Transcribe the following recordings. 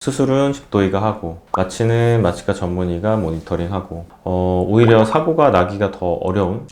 수술은 집도의가 하고 마취는 마취과 전문의가 모니터링하고 오히려 사고가 나기가 더 어려운.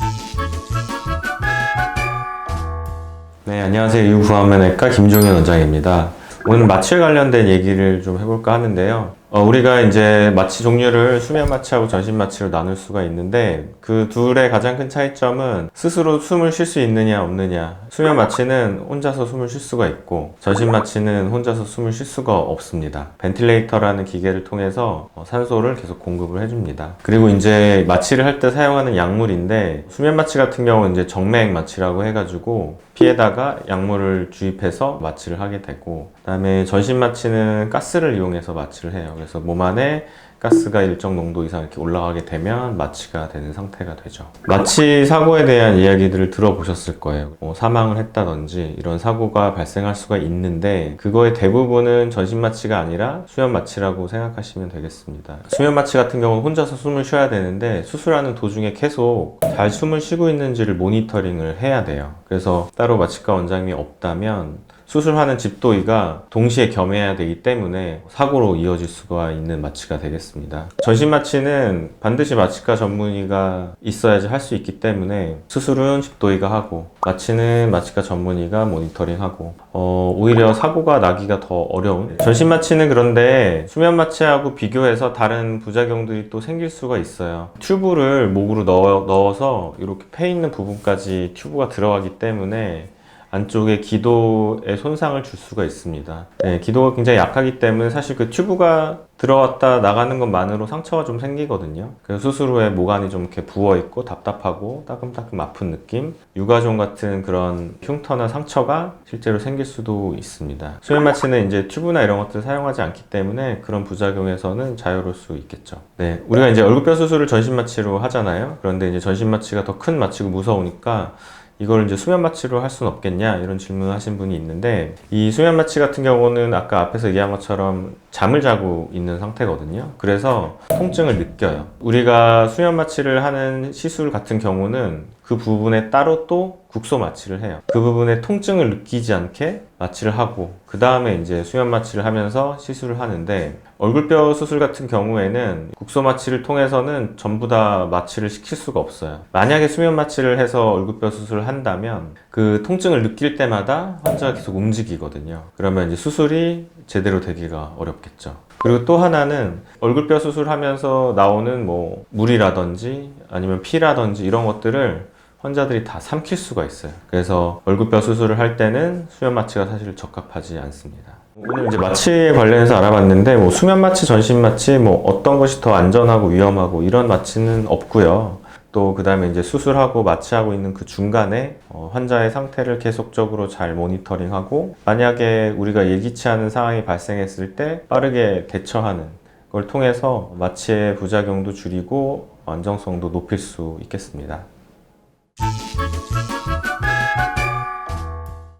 네, 안녕하세요. 이후부암면외과 김종현 원장입니다. 오늘 마취에 관련된 얘기를 좀 해볼까 하는데요. 우리가 이제 마취 종류를 수면 마취하고 전신 마취로 나눌 수가 있는데 그 둘의 가장 큰 차이점은 스스로 숨을 쉴 수 있느냐 없느냐. 수면 마취는 혼자서 숨을 쉴 수가 있고 전신 마취는 혼자서 숨을 쉴 수가 없습니다. 벤틸레이터라는 기계를 통해서 산소를 계속 공급을 해줍니다. 그리고 이제 마취를 할 때 사용하는 약물인데 수면 마취 같은 경우는 이제 정맥 마취라고 해가지고 피에다가 약물을 주입해서 마취를 하게 되고, 그다음에 전신 마취는 가스를 이용해서 마취를 해요. 그래서 몸 안에 가스가 일정 농도 이상 이렇게 올라가게 되면 마취가 되는 상태가 되죠. 마취 사고에 대한 이야기들을 들어보셨을 거예요. 사망을 했다든지 이런 사고가 발생할 수가 있는데 그거의 대부분은 전신 마취가 아니라 수면 마취라고 생각하시면 되겠습니다. 수면 마취 같은 경우는 혼자서 숨을 쉬어야 되는데 수술하는 도중에 계속 잘 숨을 쉬고 있는지를 모니터링을 해야 돼요. 그래서 따로 마취과 원장님이 없다면 수술하는 집도의가 동시에 겸해야 되기 때문에 사고로 이어질 수가 있는 마취가 되겠습니다. 전신 마취는 반드시 마취과 전문의가 있어야지 할 수 있기 때문에 수술은 집도의가 하고 마취는 마취과 전문의가 모니터링하고 오히려 사고가 나기가 더 어려운. 전신 마취는 그런데 수면 마취하고 비교해서 다른 부작용들이 또 생길 수가 있어요. 튜브를 목으로 넣어서 이렇게 폐 있는 부분까지 튜브가 들어가기 때문에 안쪽에 기도에 손상을 줄 수가 있습니다. 네, 기도가 굉장히 약하기 때문에 사실 그 튜브가 들어왔다 나가는 것만으로 상처가 좀 생기거든요. 그래서 수술 후에 모관이 좀 이렇게 부어있고 답답하고 따끔따끔 아픈 느낌, 유가종 같은 그런 흉터나 상처가 실제로 생길 수도 있습니다. 수면 마취는 이제 튜브나 이런 것들을 사용하지 않기 때문에 그런 부작용에서는 자유로울 수 있겠죠. 네, 우리가 이제 얼굴뼈 수술을 전신 마취로 하잖아요. 그런데 이제 전신 마취가 더 큰 마취고 무서우니까 이걸 이제 수면 마취로 할 수는 없겠냐 이런 질문을 하신 분이 있는데, 이 수면 마취 같은 경우는 아까 앞에서 얘기한 것처럼 잠을 자고 있는 상태거든요. 그래서 통증을 느껴요. 우리가 수면 마취를 하는 시술 같은 경우는 그 부분에 따로 또 국소 마취를 해요. 그 부분에 통증을 느끼지 않게 마취를 하고 그 다음에 이제 수면 마취를 하면서 시술을 하는데, 얼굴뼈 수술 같은 경우에는 국소 마취를 통해서는 전부 다 마취를 시킬 수가 없어요. 만약에 수면 마취를 해서 얼굴뼈 수술을 한다면 그 통증을 느낄 때마다 환자가 계속 움직이거든요. 그러면 이제 수술이 제대로 되기가 어렵겠죠. 그리고 또 하나는 얼굴뼈 수술하면서 나오는 뭐 물이라든지 아니면 피라든지 이런 것들을 환자들이 다 삼킬 수가 있어요. 그래서 얼굴뼈 수술을 할 때는 수면 마취가 사실 적합하지 않습니다. 오늘 이제 마취에 관련해서 알아봤는데 뭐 수면 마취, 전신 마취 뭐 어떤 것이 더 안전하고 위험하고 이런 마취는 없고요. 또 그 다음에 이제 수술하고 마취하고 있는 그 중간에 환자의 상태를 계속적으로 잘 모니터링하고 만약에 우리가 예기치 않은 상황이 발생했을 때 빠르게 대처하는 걸 통해서 마취의 부작용도 줄이고 안정성도 높일 수 있겠습니다.